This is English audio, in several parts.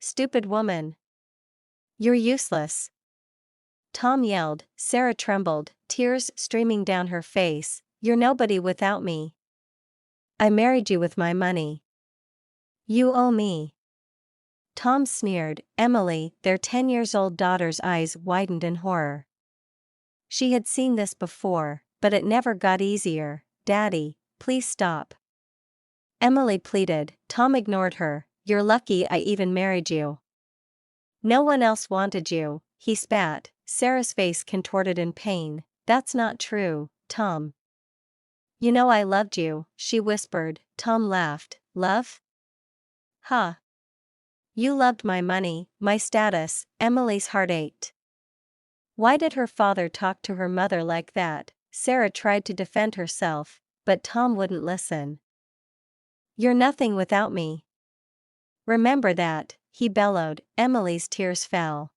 Stupid woman. You're useless. Tom yelled. Sarah trembled, tears streaming down her face. You're nobody without me. I married you with my money. You owe me. Tom sneered. Emily, their 10-year-old daughter's eyes widened in horror. She had seen this before, but it never got easier. Daddy, please stop. Emily pleaded. Tom ignored her. You're lucky I even married you. No one else wanted you, he spat, Sarah's face contorted in pain. That's not true, Tom. You know I loved you, she whispered. Tom laughed. Love? Huh. You loved my money, my status. Emily's heart ached. Why did her father talk to her mother like that? Sarah tried to defend herself, but Tom wouldn't listen. You're nothing without me. Remember that, he bellowed. Emily's tears fell.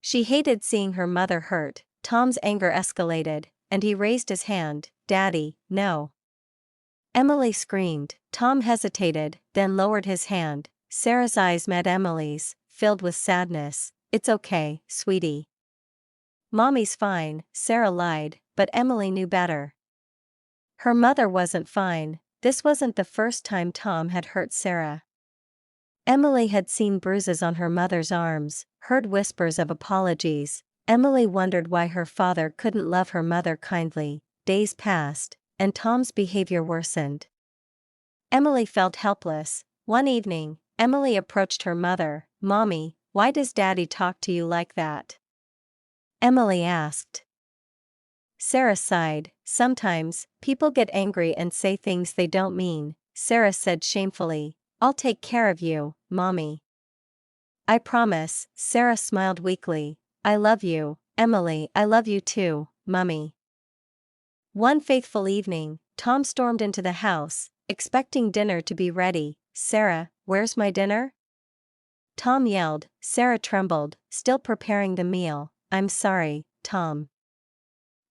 She hated seeing her mother hurt. Tom's anger escalated, and he raised his hand. Daddy, no. Emily screamed. Tom hesitated, then lowered his hand. Sarah's eyes met Emily's, filled with sadness. It's okay, sweetie. Mommy's fine, Sarah lied, but Emily knew better. Her mother wasn't fine. This wasn't the first time Tom had hurt Sarah. Emily had seen bruises on her mother's arms, heard whispers of apologies. Emily wondered why her father couldn't love her mother kindly. Days passed, and Tom's behavior worsened. Emily felt helpless. One evening, Emily approached her mother. Mommy, why does Daddy talk to you like that? Emily asked. Sarah sighed. Sometimes, people get angry and say things they don't mean. Sarah said shamefully. I'll take care of you, Mommy. I promise, Sarah smiled weakly. I love you, Emily. I love you too, Mummy. One faithful evening, Tom stormed into the house, expecting dinner to be ready. Sarah, where's my dinner? Tom yelled. Sarah trembled, still preparing the meal. I'm sorry, Tom.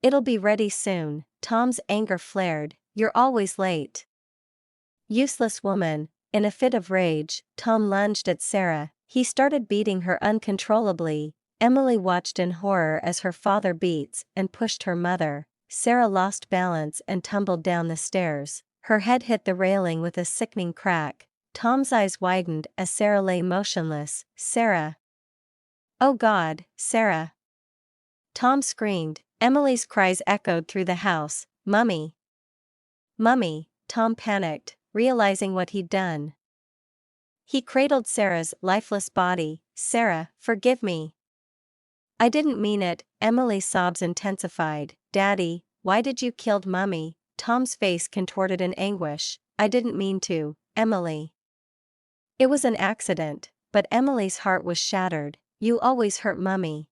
It'll be ready soon. Tom's anger flared. You're always late. Useless woman. In a fit of rage, Tom lunged at Sarah. He started beating her uncontrollably. Emily watched in horror as her father beats and pushed her mother. Sarah lost balance and tumbled down the stairs. Her head hit the railing with a sickening crack. Tom's eyes widened as Sarah lay motionless. Sarah. Oh God, Sarah. Tom screamed. Emily's cries echoed through the house. Mummy. Mummy, Tom panicked, realizing what he'd done. He cradled Sarah's lifeless body. Sarah, forgive me. I didn't mean it. Emily's sobs intensified. Daddy, why did you kill Mummy? Tom's face contorted in anguish. I didn't mean to, Emily. It was an accident, but Emily's heart was shattered. You always hurt Mummy.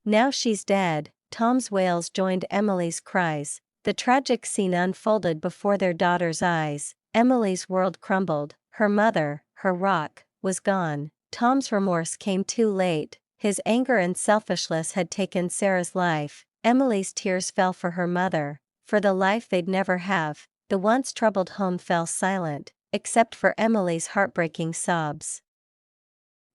Now she's dead. Tom's wails joined Emily's cries. The tragic scene unfolded before their daughter's eyes. Emily's world crumbled. Her mother, her rock, was gone. Tom's remorse came too late. His anger and selfishness had taken Sarah's life. Emily's tears fell for her mother, for the life they'd never have. The once troubled home fell silent, except for Emily's heartbreaking sobs.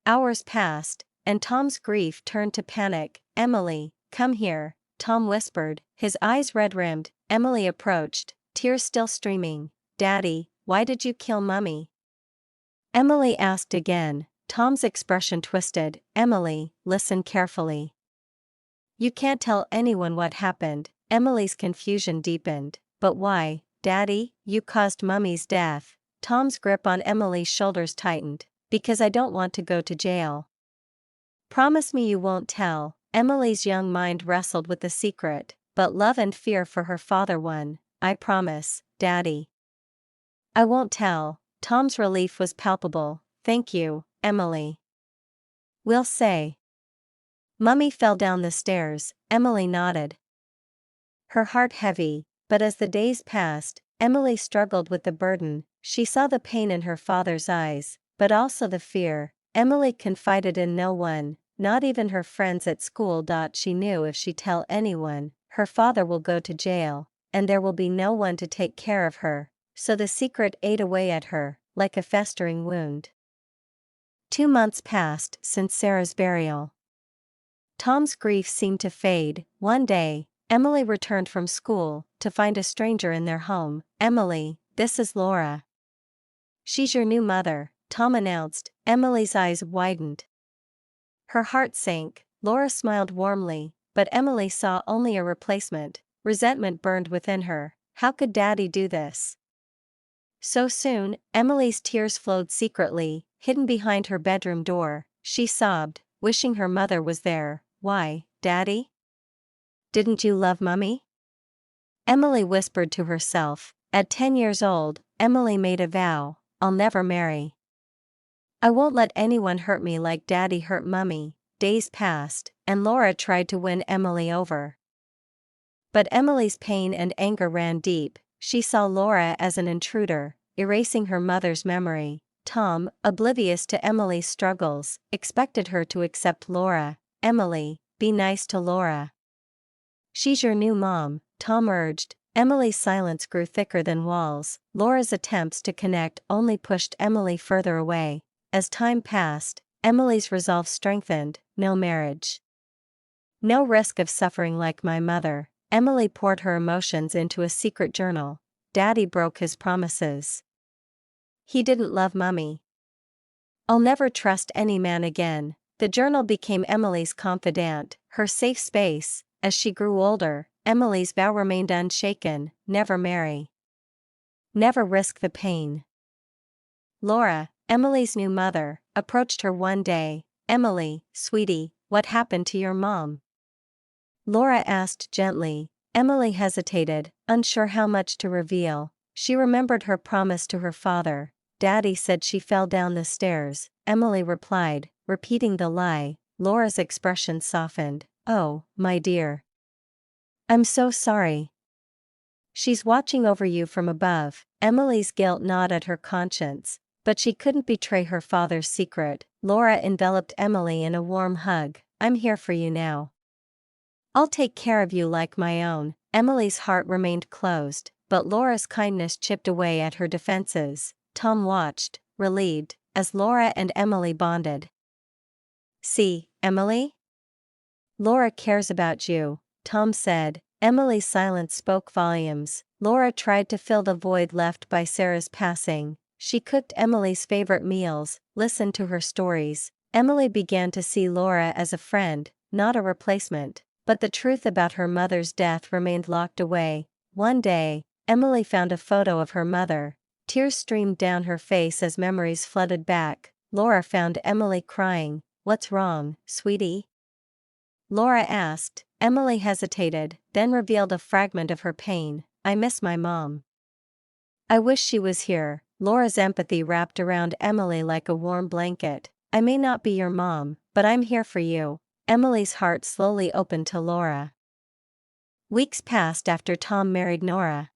Hours passed, and Tom's grief turned to panic. Emily, come here, Tom whispered, his eyes red-rimmed. Emily approached, tears still streaming. Daddy, why did you kill Mummy? Emily asked again. Tom's expression twisted. Emily, listen carefully. You can't tell anyone what happened. Emily's confusion deepened. But why, Daddy? You caused Mummy's death. Tom's grip on Emily's shoulders tightened. Because I don't want to go to jail. Promise me you won't tell. Emily's young mind wrestled with the secret, but love and fear for her father won. I promise, Daddy. I won't tell. Tom's relief was palpable. Thank you, Emily. We'll say. Mummy fell down the stairs. Emily nodded. Her heart heavy, but as the days passed, Emily struggled with the burden. She saw the pain in her father's eyes, but also the fear. Emily confided in no one, not even her friends at school. She knew if she tell anyone, her father will go to jail, and there will be no one to take care of her. So the secret ate away at her, like a festering wound. 2 months passed since Sarah's burial. Tom's grief seemed to fade. One day, Emily returned from school to find a stranger in their home. "Emily, this is Laura. She's your new mother," Tom announced. Emily's eyes widened. Her heart sank. Laura smiled warmly, but Emily saw only a replacement. Resentment burned within her. How could Daddy do this so soon? Emily's tears flowed secretly, hidden behind her bedroom door. She sobbed, wishing her mother was there. "Why, Daddy? Didn't you love Mummy?" Emily whispered to herself. At 10 years old, Emily made a vow: "I'll never marry. I won't let anyone hurt me like Daddy hurt Mummy." Days passed, and Laura tried to win Emily over. But Emily's pain and anger ran deep. She saw Laura as an intruder, erasing her mother's memory. Tom, oblivious to Emily's struggles, expected her to accept Laura. "Emily, be nice to Laura. She's your new mom," Tom urged. Emily's silence grew thicker than walls. Laura's attempts to connect only pushed Emily further away. As time passed, Emily's resolve strengthened. No marriage. No risk of suffering like my mother. Emily poured her emotions into a secret journal. Daddy broke his promises. He didn't love Mummy. I'll never trust any man again. The journal became Emily's confidant, her safe space. As she grew older, Emily's vow remained unshaken: never marry. Never risk the pain. Laura, Emily's new mother, approached her one day. "Emily, sweetie, what happened to your mom?" Laura asked gently. Emily hesitated, unsure how much to reveal. She remembered her promise to her father. "Daddy said she fell down the stairs," Emily replied, repeating the lie. Laura's expression softened. "Oh, my dear. I'm so sorry. She's watching over you from above." Emily's guilt gnawed at her conscience, but she couldn't betray her father's secret. Laura enveloped Emily in a warm hug. "I'm here for you now. I'll take care of you like my own." Emily's heart remained closed, but Laura's kindness chipped away at her defenses. Tom watched, relieved, as Laura and Emily bonded. "See, Emily? Laura cares about you," Tom said. Emily's silence spoke volumes. Laura tried to fill the void left by Sarah's passing. She cooked Emily's favorite meals, listened to her stories. Emily began to see Laura as a friend, not a replacement. But the truth about her mother's death remained locked away. One day, Emily found a photo of her mother. Tears streamed down her face as memories flooded back. Laura found Emily crying. "What's wrong, sweetie?" Laura asked. Emily hesitated, then revealed a fragment of her pain. "I miss my mom. I wish she was here." Laura's empathy wrapped around Emily like a warm blanket. "I may not be your mom, but I'm here for you." Emily's heart slowly opened to Laura. Weeks passed after Tom married Nora.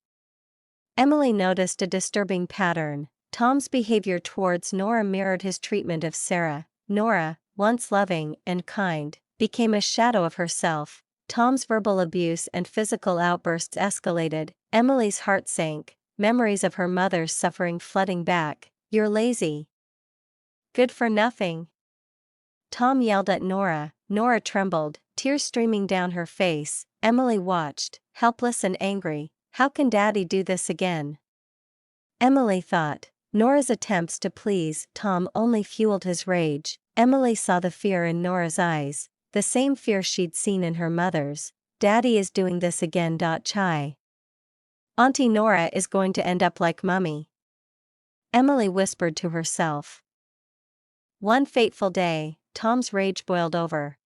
Emily noticed a disturbing pattern. Tom's behavior towards Nora mirrored his treatment of Sarah. Nora, once loving and kind, became a shadow of herself. Tom's verbal abuse and physical outbursts escalated. Emily's heart sank, memories of her mother's suffering flooding back. "You're lazy. Good for nothing." Tom yelled at Nora. Nora trembled, tears streaming down her face. Emily watched, helpless and angry. How can Daddy do this again? Emily thought. Nora's attempts to please Tom only fueled his rage. Emily saw the fear in Nora's eyes, the same fear she'd seen in her mother's. Daddy is doing this again. Chai. Auntie Nora is going to end up like Mummy. Emily whispered to herself. One fateful day, Tom's rage boiled over.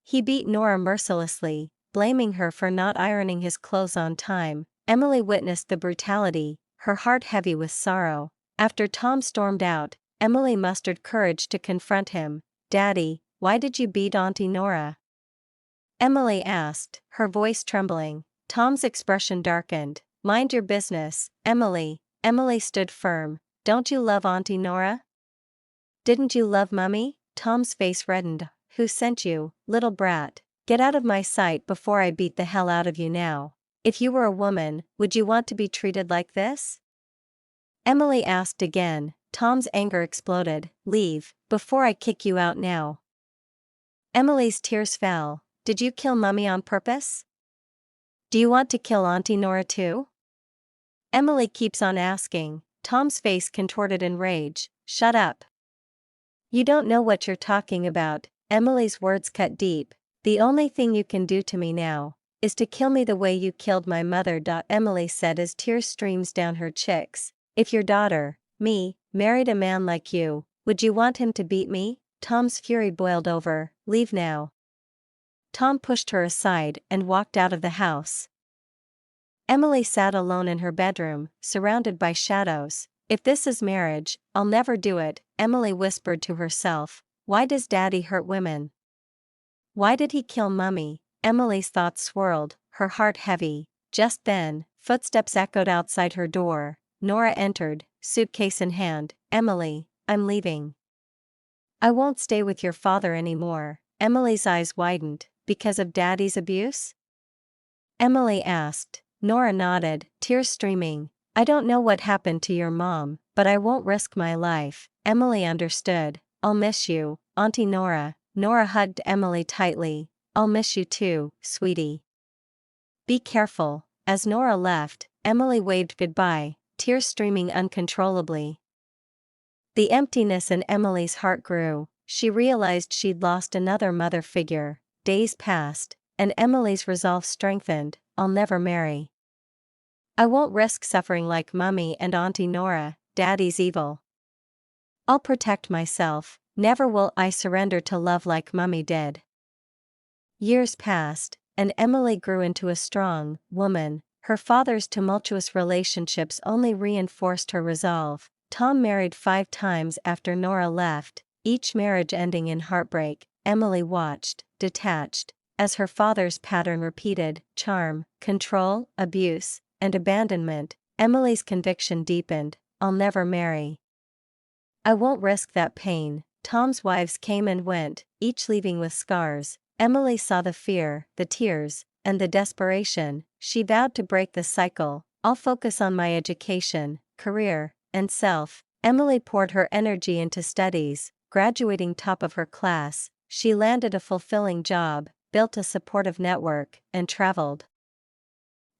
He beat Nora mercilessly, blaming her for not ironing his clothes on time. Emily witnessed the brutality, her heart heavy with sorrow. After Tom stormed out, Emily mustered courage to confront him. "Daddy, why did you beat Auntie Nora?" Emily asked, her voice trembling. Tom's expression darkened. "Mind your business, Emily." Emily stood firm. "Don't you love Auntie Nora? Didn't you love Mummy?" Tom's face reddened. "Who sent you, little brat? Get out of my sight before I beat the hell out of you now. If you were a woman, would you want to be treated like this?" Emily asked again, Tom's anger exploded. Leave, before I kick you out now. Emily's tears fell. Did you kill Mummy on purpose? Do you want to kill Auntie Nora too? Emily keeps on asking. Tom's face contorted in rage. Shut up. You don't know what you're talking about. Emily's words cut deep. The only thing you can do to me now is to kill me the way you killed my mother. Emily said as tears streams down her cheeks. If your daughter, me, married a man like you, would you want him to beat me? Tom's fury boiled over. Leave now. Tom pushed her aside and walked out of the house. Emily sat alone in her bedroom, surrounded by shadows. If this is marriage, I'll never do it, Emily whispered to herself. Why does Daddy hurt women? Why did he kill Mummy? Emily's thoughts swirled, her heart heavy. Just then, footsteps echoed outside her door. Nora entered, suitcase in hand. Emily, I'm leaving. I won't stay with your father anymore. Emily's eyes widened. Because of Daddy's abuse? Emily asked. Nora nodded, tears streaming. I don't know what happened to your mom, but I won't risk my life. Emily understood. I'll miss you, Auntie Nora. Nora hugged Emily tightly. I'll miss you too, sweetie. Be careful. As Nora left, Emily waved goodbye, tears streaming uncontrollably. The emptiness in Emily's heart grew. She realized she'd lost another mother figure. Days passed, and Emily's resolve strengthened. I'll never marry. I won't risk suffering like Mummy and Auntie Nora. Daddy's evil. I'll protect myself. Never will I surrender to love like Mummy did. Years passed, and Emily grew into a strong woman. Her father's tumultuous relationships only reinforced her resolve. Tom married 5 times after Nora left, each marriage ending in heartbreak. Emily watched, detached, as her father's pattern repeated: charm, control, abuse, and abandonment. Emily's conviction deepened. I'll never marry. I won't risk that pain. Tom's wives came and went, each leaving with scars. Emily saw the fear, the tears, and the desperation. She vowed to break the cycle. I'll focus on my education, career, and self. Emily poured her energy into studies, graduating top of her class. She landed a fulfilling job, built a supportive network, and traveled.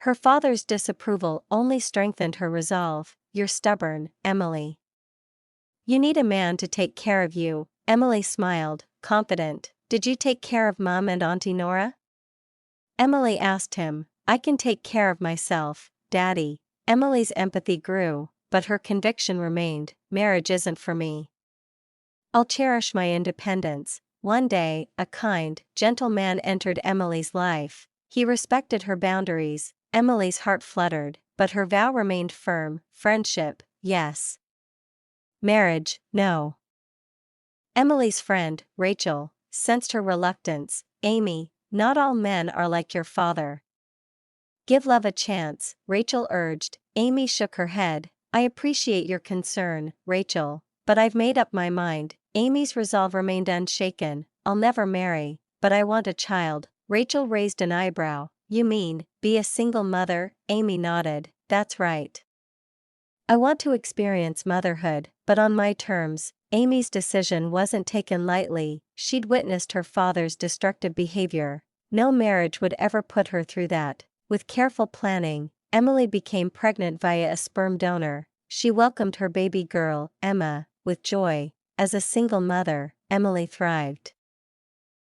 Her father's disapproval only strengthened her resolve. You're stubborn, Emily. You need a man to take care of you. Emily smiled, confident. Did you take care of Mum and Auntie Nora? Emily asked him. I can take care of myself, Daddy. Emily's empathy grew, but her conviction remained. Marriage isn't for me. I'll cherish my independence. One day, a kind, gentle man entered Emily's life. He respected her boundaries. Emily's heart fluttered, but her vow remained firm. Friendship, yes. Marriage, no. Emily's friend, Rachel, sensed her reluctance. Amy, not all men are like your father. Give love a chance, Rachel urged. Amy shook her head. I appreciate your concern, Rachel, but I've made up my mind. Amy's resolve remained unshaken. I'll never marry, but I want a child. Rachel raised an eyebrow. You mean, be a single mother? Amy nodded. That's right. I want to experience motherhood, but on my terms. Amy's decision wasn't taken lightly. She'd witnessed her father's destructive behavior. No marriage would ever put her through that. With careful planning, Emily became pregnant via a sperm donor. She welcomed her baby girl, Emma, with joy. As a single mother, Emily thrived.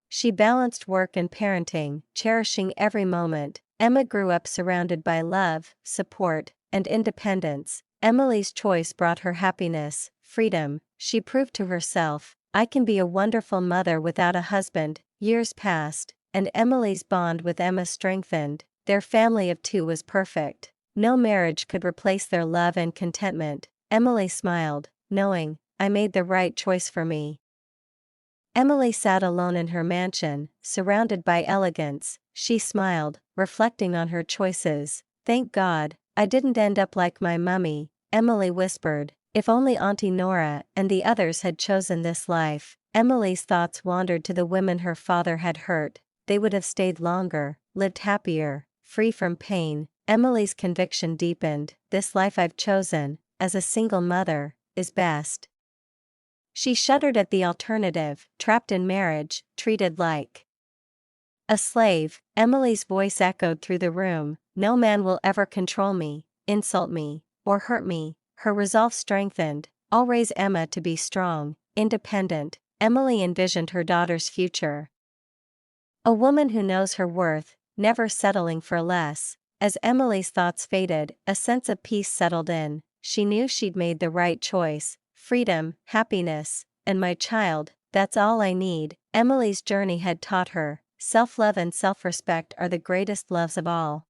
She balanced work and parenting, cherishing every moment. Emma grew up surrounded by love, support, and independence. Emily's choice brought her happiness, freedom. She proved to herself, I can be a wonderful mother without a husband. Years passed, and Emily's bond with Emma strengthened. Their family of 2 was perfect. No marriage could replace their love and contentment. Emily smiled, knowing, I made the right choice for me. Emily sat alone in her mansion, surrounded by elegance. She smiled, reflecting on her choices. Thank God, I didn't end up like my mummy, Emily whispered. If only Auntie Nora and the others had chosen this life. Emily's thoughts wandered to the women her father had hurt. They would have stayed longer, lived happier, free from pain. Emily's conviction deepened. This life I've chosen, as a single mother, is best. She shuddered at the alternative, trapped in marriage, treated like a slave. Emily's voice echoed through the room, no man will ever control me, insult me, or hurt me. Her resolve strengthened, I'll raise Emma to be strong, independent. Emily envisioned her daughter's future. A woman who knows her worth, never settling for less. As Emily's thoughts faded, a sense of peace settled in. She knew she'd made the right choice. Freedom, happiness, and my child, that's all I need. Emily's journey had taught her, self-love and self-respect are the greatest loves of all.